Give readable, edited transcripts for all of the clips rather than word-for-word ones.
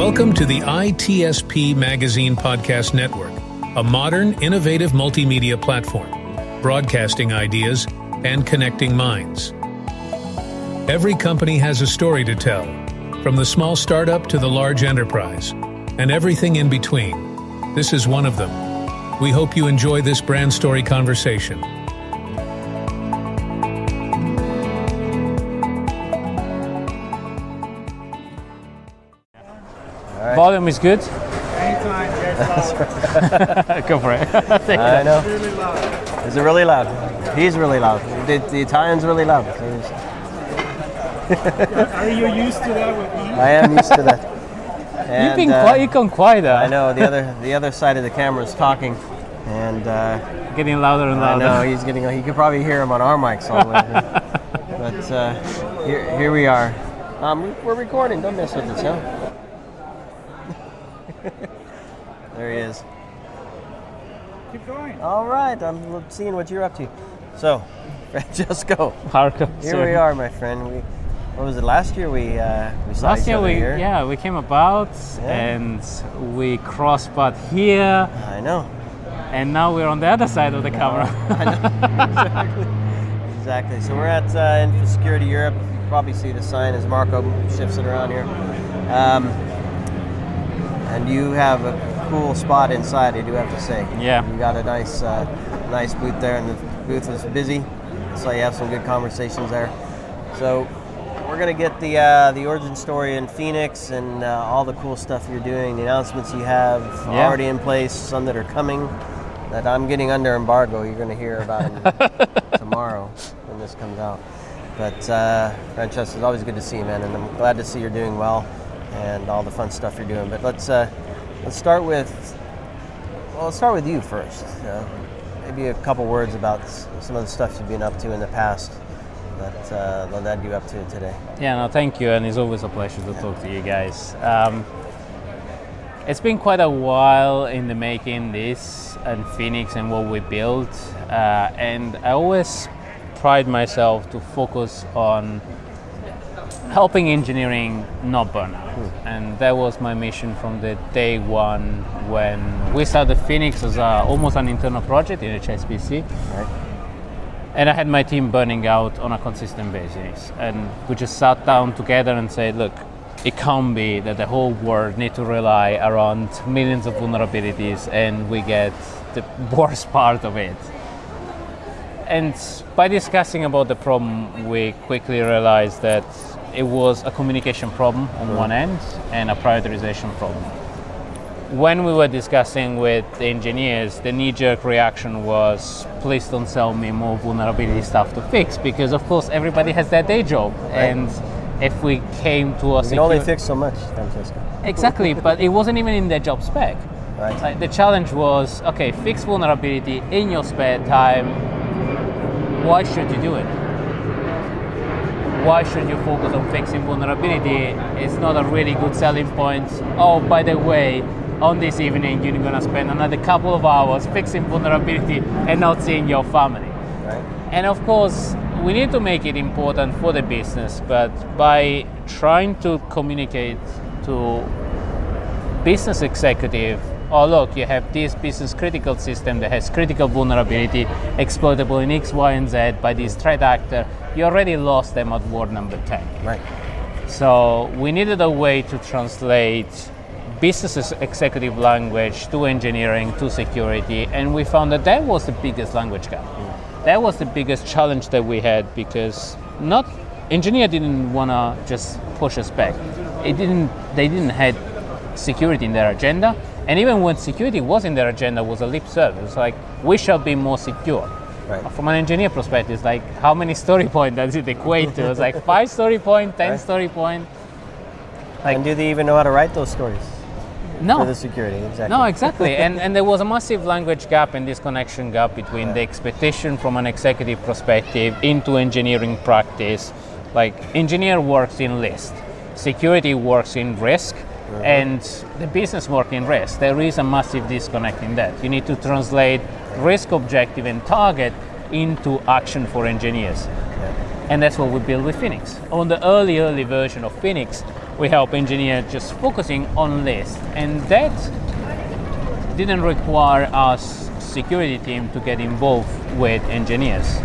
Welcome to the ITSP Magazine Podcast Network, a modern, innovative multimedia platform, broadcasting ideas and connecting minds. Every company has a story to tell, from the small startup to the large enterprise, and everything in between. This is one of them. We hope you enjoy this brand story conversation. Right. Volume is good. Anytime, yes. Go for it. I know. It's really loud. Is it really loud? He's really loud. The Italian's really loud. Are you used to that with me? I am used to that. And, you've gone quieter. I know. The other side of the camera is talking, and getting louder and louder. I know he's getting. You could probably hear him on our mics all the way through. But here we are. We're recording. Don't mess with this, huh? There he is. Keep going. All right, I'm seeing what you're up to. So, Francesco, here we are, my friend. What was it? Last year we saw each other here. Yeah, we came about and we crossed paths here. I know. And now we're on the other side of the camera. I know. Exactly. So we're at Infosecurity Europe. You probably see the sign as Marco shifts it around here. And you have a cool spot inside, I do have to say. Yeah. You got a nice booth there, and the booth is busy, so you have some good conversations there. So we're going to get the origin story in Phoenix and all the cool stuff you're doing, the announcements you have already in place, some that are coming that I'm getting under embargo. You're going to hear about tomorrow when this comes out. But Francesco, it's always good to see you, man, and I'm glad to see you're doing well and all the fun stuff you're doing. But let's start with you first. Maybe a couple words about some of the stuff you've been up to in the past that led you up to today. Yeah, no, thank you, and it's always a pleasure to talk to you guys. It's been quite a while in the making, this and Phoenix and what we built, and I always pride myself to focus on helping engineering not burn out. And that was my mission from the day one when we started Phoenix as almost an internal project in HSBC. Right. And I had my team burning out on a consistent basis. And we just sat down together and said, look, it can't be that the whole world need to rely around millions of vulnerabilities and we get the worst part of it. And by discussing about the problem, we quickly realized that it was a communication problem on one end and a prioritization problem. When we were discussing with the engineers, the knee-jerk reaction was, please don't sell me more vulnerability stuff to fix, because of course everybody has their day job. Right. And if we came to a you can only fix so much, Francesco. Exactly, but it wasn't even in their job spec. Right. Like, the challenge was, okay, fix vulnerability in your spare time. Why should you do it? Why should you focus on fixing vulnerability? It's not a really good selling point. Oh, by the way, on this evening, you're going to spend another couple of hours fixing vulnerability and not seeing your family. Right. And of course, we need to make it important for the business, but by trying to communicate to business executive, oh look, you have this business critical system that has critical vulnerability exploitable in X, Y, and Z by this threat actor, you already lost them at word number 10. Right. So we needed a way to translate business executive language to engineering, to security, and we found that was the biggest language gap. That was the biggest challenge that we had, because engineer didn't want to just push us back. They didn't have security in their agenda. And even when security was in their agenda, was a lip service. It's like, we shall be more secure. Right. From an engineer perspective, it's like, how many story points does it equate to? It's like 5 story point, 10 story point. Like, and do they even know how to write those stories? No. For the security, exactly. No, exactly. and there was a massive language gap and disconnection gap between the expectation from an executive perspective into engineering practice. Like, engineer works in list, security works in risk, and the business work in risk. There is a massive disconnect in that. You need to translate risk objective and target into action for engineers. And that's what we built with Phoenix. On the early version of Phoenix, we help engineers just focusing on lists, and that didn't require us security team to get involved with engineers,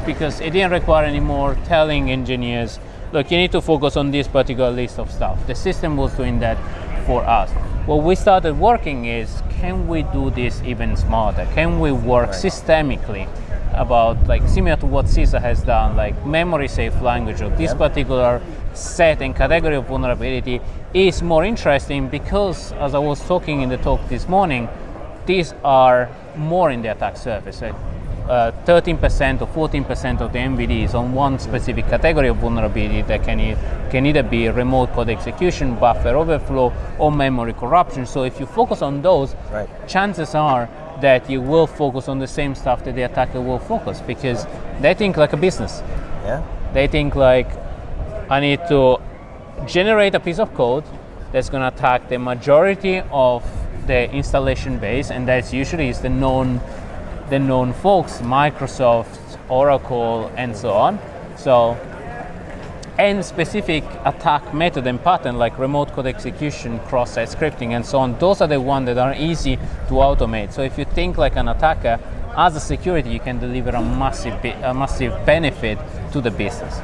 because it didn't require anymore telling engineers, look, you need to focus on this particular list of stuff. The system was doing that for us. What we started working is, can we do this even smarter? Can we work systemically about, like, similar to what CISA has done, like memory safe language of this particular set and category of vulnerability is more interesting, because as I was talking in the talk this morning, these are more in the attack surface. 13% or 14% of the MVDs on one specific category of vulnerability that can either be remote code execution, buffer overflow, or memory corruption. So if you focus on those, chances are that you will focus on the same stuff that the attacker will focus, because they think like a business. They think like, I need to generate a piece of code that's going to attack the majority of the installation base, and that's usually is the known folks, Microsoft, Oracle, and so on. So, and specific attack method and pattern like remote code execution, cross-site scripting, and so on, those are the ones that are easy to automate. So if you think like an attacker, as a security, you can deliver a massive benefit to the business.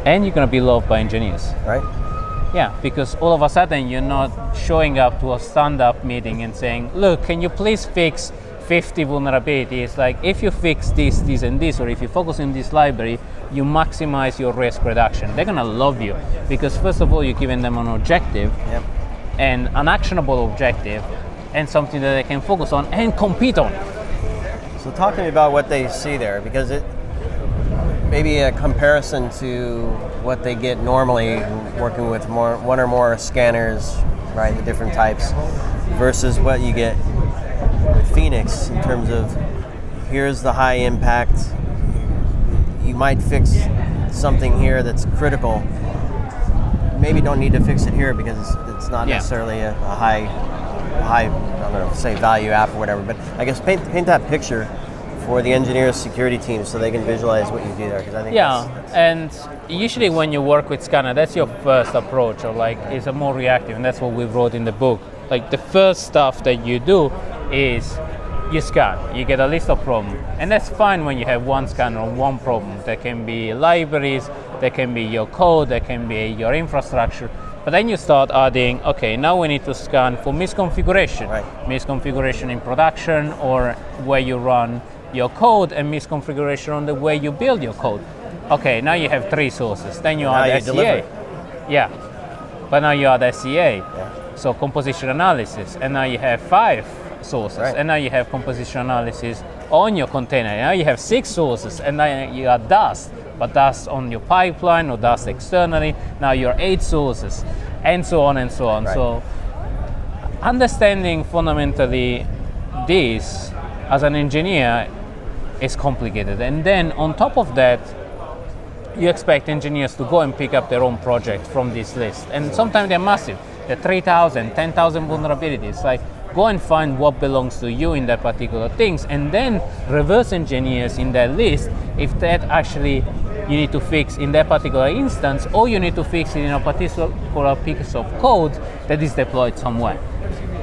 And you're going to be loved by engineers. Right. Yeah, because all of a sudden you're not showing up to a stand-up meeting and saying, look, can you please fix 50 vulnerabilities? Like, if you fix this, this, and this, or if you focus on this library, you maximize your risk reduction. They're gonna love you, because first of all, you're giving them an objective, and an actionable objective, and something that they can focus on and compete on. So talk to me about what they see there, because it maybe a comparison to what they get normally working with one or more scanners, right, the different types, versus what you get with Phoenix in terms of, here's the high impact, you might fix something here that's critical, maybe don't need to fix it here because it's not necessarily a high, I'm going to say value app or whatever, but I guess paint that picture for the engineers, security teams, so they can visualize what you do there. Because I think and usually when you work with scanner, that's your first approach, or like it's a more reactive, and that's what we wrote in the book. Like the first stuff that you do is you scan, you get a list of problems, and that's fine when you have one scanner on one problem. There can be libraries, there can be your code, there can be your infrastructure. But then you start adding, okay, now we need to scan for misconfiguration. Misconfiguration in production, or where you run your code, and misconfiguration on the way you build your code. Okay, now you have 3 sources. Then you add SCA. But now you add SCA. So composition analysis. And now you have 5 sources. And now you have composition analysis on your container. Now you have 6 sources. And now you add dust. But dust on your pipeline or dust externally. Now you're 8 sources. And so on and so on. So understanding fundamentally this as an engineer is complicated, and then on top of that you expect engineers to go and pick up their own project from this list, and sometimes they're massive, they're 3,000, 10,000 vulnerabilities. Like, go and find what belongs to you in that particular things, and then reverse engineers in that list if that actually you need to fix in that particular instance, or you need to fix it in a particular piece of code that is deployed somewhere.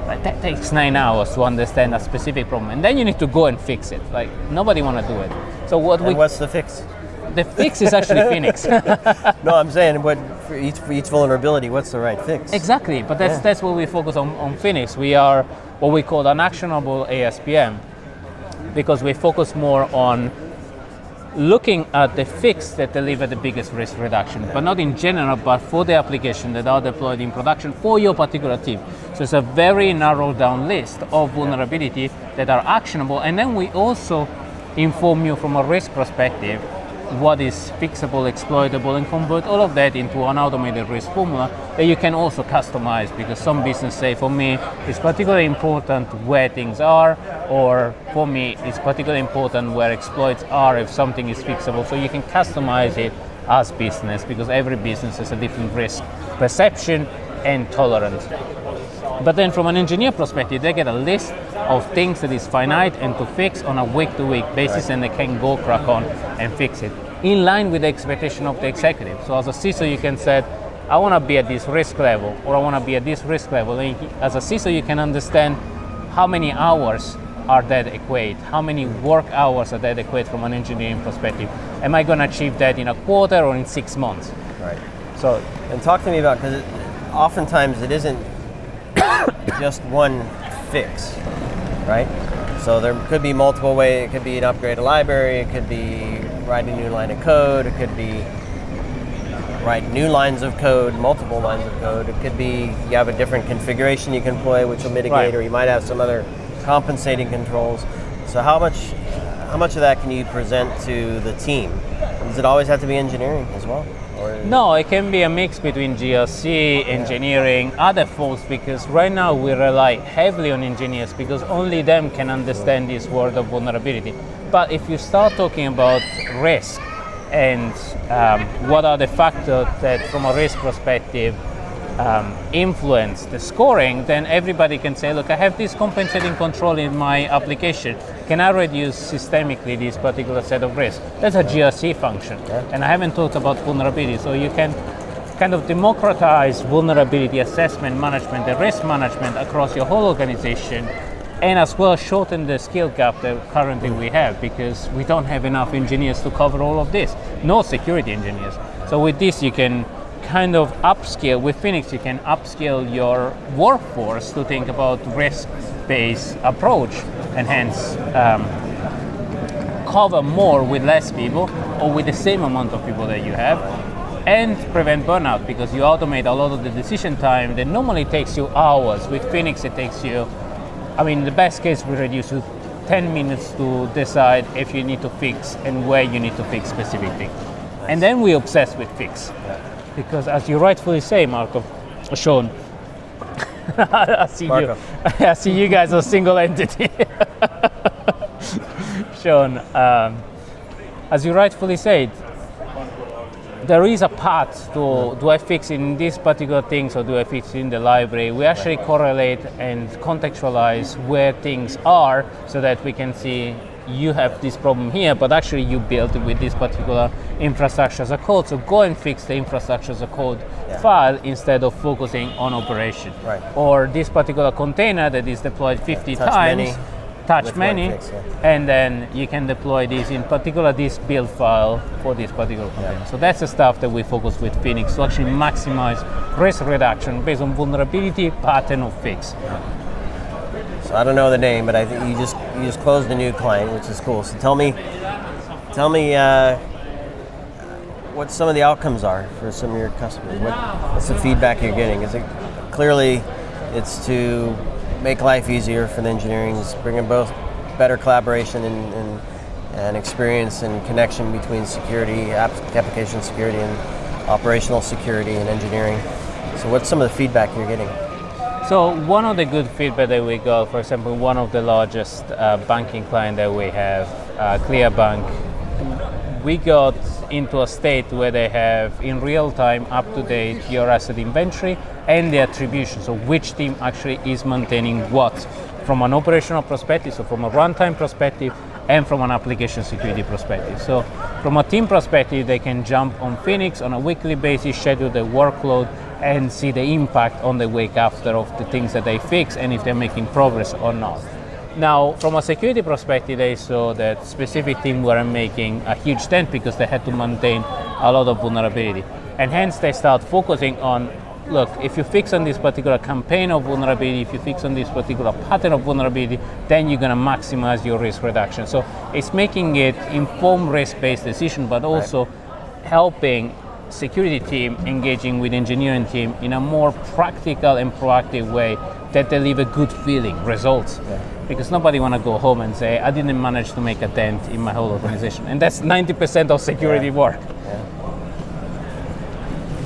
Like, that takes 9 hours to understand a specific problem, and then you need to go and fix it. Like, nobody want to do it. So what's the fix? The fix is actually Phoenix. No, I'm saying, what for each vulnerability, what's the right fix? Exactly, but that's what we focus on Phoenix. We are what we call an actionable ASPM, because we focus more on looking at the fix that deliver the biggest risk reduction, but not in general, but for the application that are deployed in production for your particular team. So it's a very narrowed down list of vulnerability that are actionable, and then we also inform you from a risk perspective what is fixable, exploitable, and convert all of that into an automated risk formula that you can also customize, because some business say, for me, it's particularly important where things are, or for me, it's particularly important where exploits are if something is fixable. So you can customize it as business, because every business has a different risk perception and tolerance. But then from an engineer perspective, they get a list of things that is finite and to fix on a week-to-week basis, and they can go crack on and fix it. in line with the expectation of the executive. So as a CISO, you can say, I want to be at this risk level, or I want to be at this risk level. And as a CISO, you can understand how many hours are that equate, how many work hours are that equate from an engineering perspective. Am I going to achieve that in a quarter or in 6 months? Right. So, and talk to me about, because oftentimes it isn't just one fix, right? So there could be multiple ways. It could be an upgrade a library. It could be write a new line of code. It could be write new lines of code, multiple lines of code. It could be you have a different configuration you can employ, which will mitigate, right. or you might have some other compensating controls. So how much of that can you present to the team? Does it always have to be engineering as well? No, it can be a mix between GRC, engineering, other folks, because right now we rely heavily on engineers because only them can understand this world of vulnerability. But if you start talking about risk and what are the factors that from a risk perspective influence the scoring, then everybody can say, look, I have this compensating control in my application. Can I reduce systemically this particular set of risks? That's a GRC function. Yeah. And I haven't talked about vulnerability. So you can kind of democratize vulnerability assessment, management, and risk management across your whole organization, and as well shorten the skill gap that currently we have, because we don't have enough engineers to cover all of this. No security engineers. So with this, you can kind of upscale. With Phoenix, you can upscale your workforce to think about risk-based approach, and hence cover more with less people or with the same amount of people that you have, and prevent burnout because you automate a lot of the decision time that normally takes you hours. With Phoenix, it takes you, in the best case, we reduce to 10 minutes to decide if you need to fix and where you need to fix specific things. Nice. And then we obsess with fix. Yeah. Because as you rightfully say, Sean, I see you guys are a single entity. Sean, as you rightfully said, there is a path to do I fix in this particular things or do I fix in the library. We actually correlate and contextualize where things are so that we can see you have this problem here, but actually you built it with this particular infrastructure as a code. So go and fix the infrastructure as a code file instead of focusing on operation. Right. Or this particular container that is deployed 50 times, touch many, and then you can deploy this in particular this build file for this particular container. Yeah. So that's the stuff that we focus with Phoenix to actually maximize risk reduction based on vulnerability, pattern, or fix. Yeah. So I don't know the name, but I think you just closed a new client, which is cool. So tell me what some of the outcomes are for some of your customers. What's the feedback you're getting? Is it clearly it's to make life easier for the engineering, bringing both better collaboration and experience and connection between security, application security, and operational security and engineering. So what's some of the feedback you're getting? So one of the good feedback that we got, for example, one of the largest banking client that we have, Clearbank, we got into a state where they have in real time, up to date, your asset inventory and the attribution. So which team actually is maintaining what from an operational perspective, so from a runtime perspective and from an application security perspective. So from a team perspective, they can jump on Phoenix on a weekly basis, schedule their workload, and see the impact on the week after of the things that they fix and if they're making progress or not. Now, from a security perspective, they saw that specific teams were making a huge dent because they had to maintain a lot of vulnerability. And hence they start focusing on, look, if you fix on this particular campaign of vulnerability, if you fix on this particular pattern of vulnerability, then you're gonna maximize your risk reduction. So it's making it informed risk-based decision, but also helping security team engaging with engineering team in a more practical and proactive way that deliver good feeling results. Yeah. Because nobody want to go home and say, I didn't manage to make a dent in my whole organization. And that's 90% of security work. Yeah.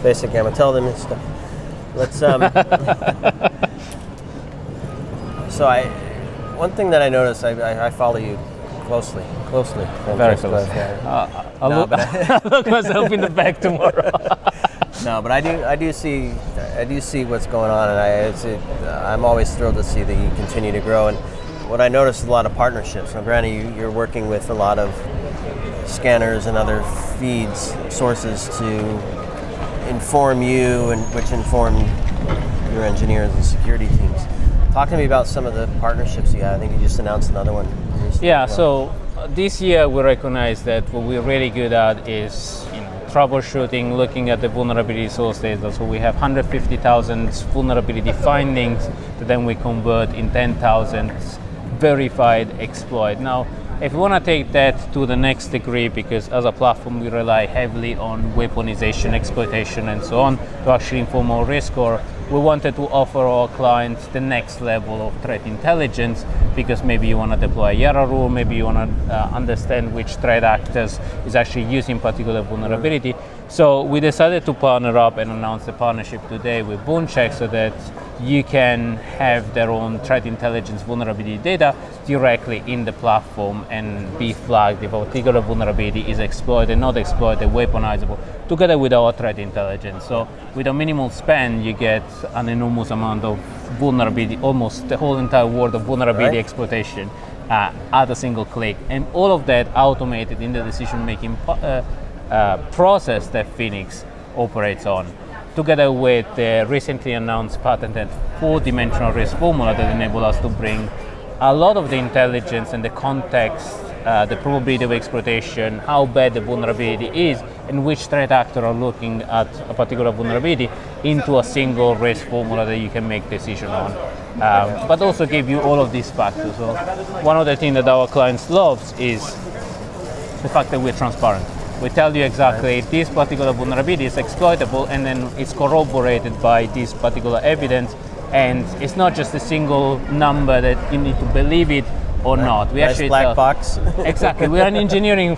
Basically, I'm going to tell them this stuff. Let's, so one thing that I noticed, I follow you closely. Very close. I'll look myself in the back tomorrow. No, but I do see what's going on, and I'm always thrilled to see that you continue to grow. And what I noticed is a lot of partnerships. Now, granted, you're working with a lot of scanners and other feeds, sources to inform you, and which inform your engineers and security teams. Talk to me about some of the partnerships you have. I think you just announced another one recently. Yeah, so this year we recognize that what we're really good at is troubleshooting, looking at the vulnerability source data. So we have 150,000 vulnerability findings that then we convert in 10,000 verified exploit. Now, if we want to take that to the next degree, because as a platform we rely heavily on weaponization, exploitation, and so on to actually inform our risk score, we wanted to offer our clients the next level of threat intelligence, because maybe you want to deploy a Yara rule, maybe you want to understand which threat actors is actually using particular vulnerability. So we decided to partner up and announce the partnership today with Booncheck so that you can have their own threat intelligence vulnerability data directly in the platform and be flagged if a particular vulnerability is exploited, not exploited, weaponizable, together with our threat intelligence. So with a minimal spend, you get an enormous amount of vulnerability, almost the whole entire world of vulnerability exploitation at a single click. And all of that automated in the decision-making process that Phoenix operates on, together with the recently announced patented 4-dimensional risk formula that enable us to bring a lot of the intelligence and the context, the probability of exploitation, how bad the vulnerability is, and which threat actor are looking at a particular vulnerability into a single risk formula that you can make decision on. But also give you all of these factors. So one of the things that our clients love is the fact that we're transparent. We tell you exactly this particular vulnerability is exploitable, and then it's corroborated by this particular evidence, and it's not just a single number that you need to believe it or not. We nice actually black box. Exactly. We're an engineering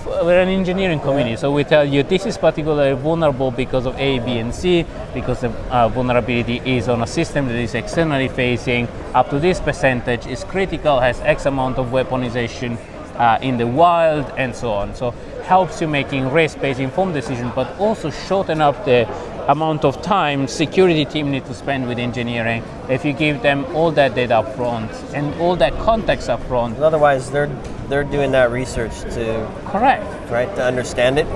community, so we tell you this is particularly vulnerable because of A, B, and C, because the vulnerability is on a system that is externally facing. Up to this percentage is critical, has X amount of weaponization in the wild, and so on. So helps you making risk-based informed decision, but also shorten up the amount of time security team need to spend with engineering if you give them all that data up front and all that context up front. Otherwise, they're doing that research to right, to understand it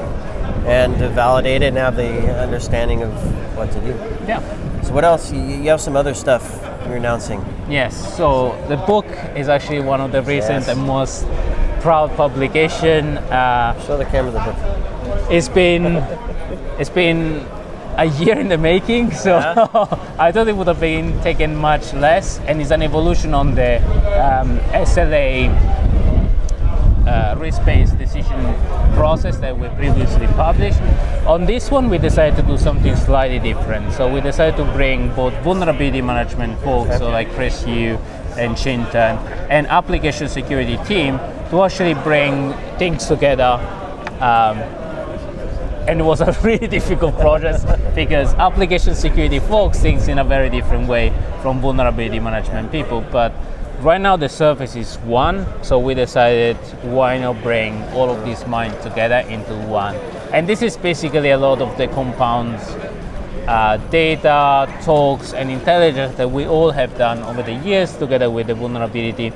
and to validate it and have the understanding of what to do. Yeah. So what else? You have some other stuff you're announcing. Yes. So the book is actually one of the recent and most proud publication. Show the camera the book. It's been a year in the making, so I thought it would have been taken much less, and it's an evolution on the SLA risk-based decision process that we previously published. On this one, we decided to do something slightly different. So we decided to bring both vulnerability management folks, so like Chris Yu and Chintan, and application security team to actually bring things together. And it was a really difficult process because application security folks think in a very different way from vulnerability management people. But right now the surface is one, so we decided why not bring all of these minds together into one. And this is basically a lot of the compounds, data, talks, and intelligence that we all have done over the years together with the vulnerability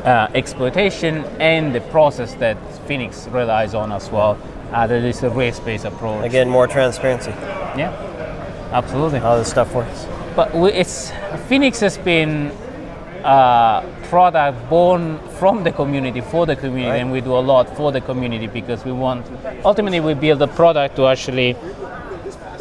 exploitation and the process that Phoenix relies on as well. That is a risk-based approach. Again, more transparency. Yeah, absolutely. How this stuff works. But Phoenix has been a product born from the community, for the community, right. And we do a lot for the community because ultimately we build a product to actually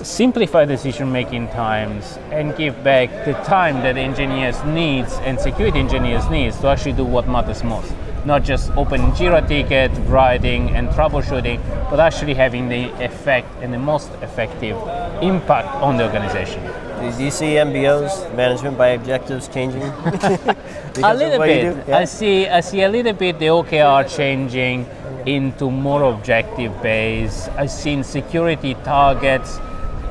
simplify decision-making times and give back the time that engineers need and security engineers need to actually do what matters most. Not just open Jira ticket, writing, and troubleshooting, but actually having the effect and the most effective impact on the organization. Do you see MBOs, management by objectives, changing? A little bit. Yeah. I see a little bit the OKR changing into more objective based. I've seen security targets,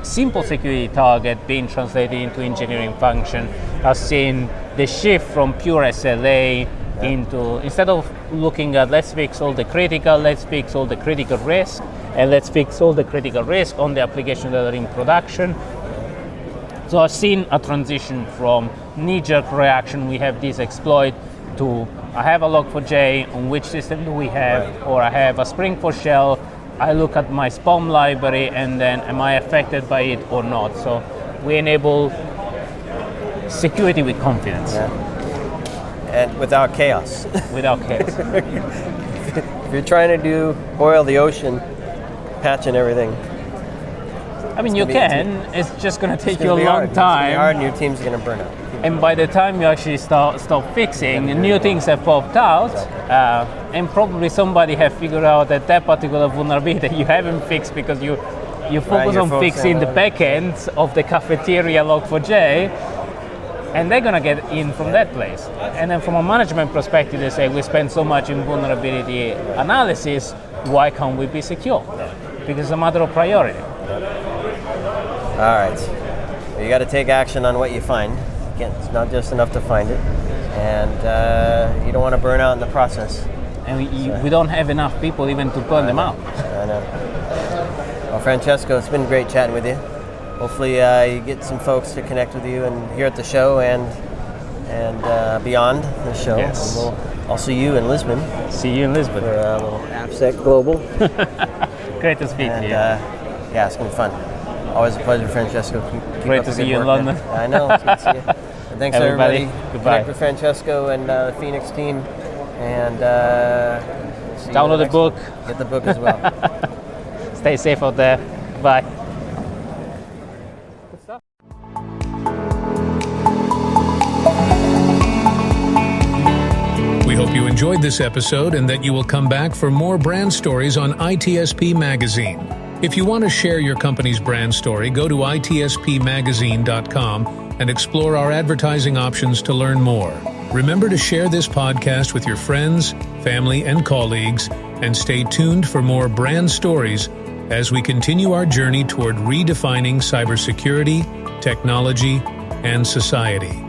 simple security target being translated into engineering function. I've seen the shift from pure SLA into, instead of looking at let's fix all the critical, let's fix all the critical risk, and let's fix all the critical risk on the applications that are in production. So I've seen a transition from knee-jerk reaction, we have this exploit, to I have a Log4j, on which system do we have, or I have a Spring for Shell, I look at my SPOM library and then am I affected by it or not? So we enable security with confidence. Yeah. And without chaos. Without chaos. If you're trying to boil the ocean, patching everything. I mean, you can, it's just going to take you a long time. It's going to be hard and your team's going to burn out. And by the time you actually stop fixing, new things have popped out, and probably somebody have figured out that particular vulnerability you haven't fixed because you focus on fixing the back end of the cafeteria Log4j, and they're going to get in from that place. And then from a management perspective, they say, we spend so much in vulnerability analysis, why can't we be secure? Because it's a matter of priority. All right. Well, you got to take action on what you find. Again, it's not just enough to find it, and you don't want to burn out in the process. And we don't have enough people even to burn them out. I know. Well, Francesco, it's been great chatting with you. Hopefully you get some folks to connect with you and here at the show and beyond the show. Yes. And I'll see you in Lisbon. See you in Lisbon. For a little AppSec Global. Great to speak to you. Yeah, it's going to be fun. Always a pleasure, Francesco. Keep Great up to the see good you in work, London. man. I know. It's good to see you. And thanks everybody. Goodbye. Connect with Francesco and the Phoenix team. And see you download the book. one. Get the book as well. Stay safe out there. Bye. We hope you enjoyed this episode and that you will come back for more brand stories on ITSP Magazine. If you want to share your company's brand story, go to itspmagazine.com and explore our advertising options to learn more. Remember to share this podcast with your friends, family, and colleagues, and stay tuned for more brand stories as we continue our journey toward redefining cybersecurity, technology, and society.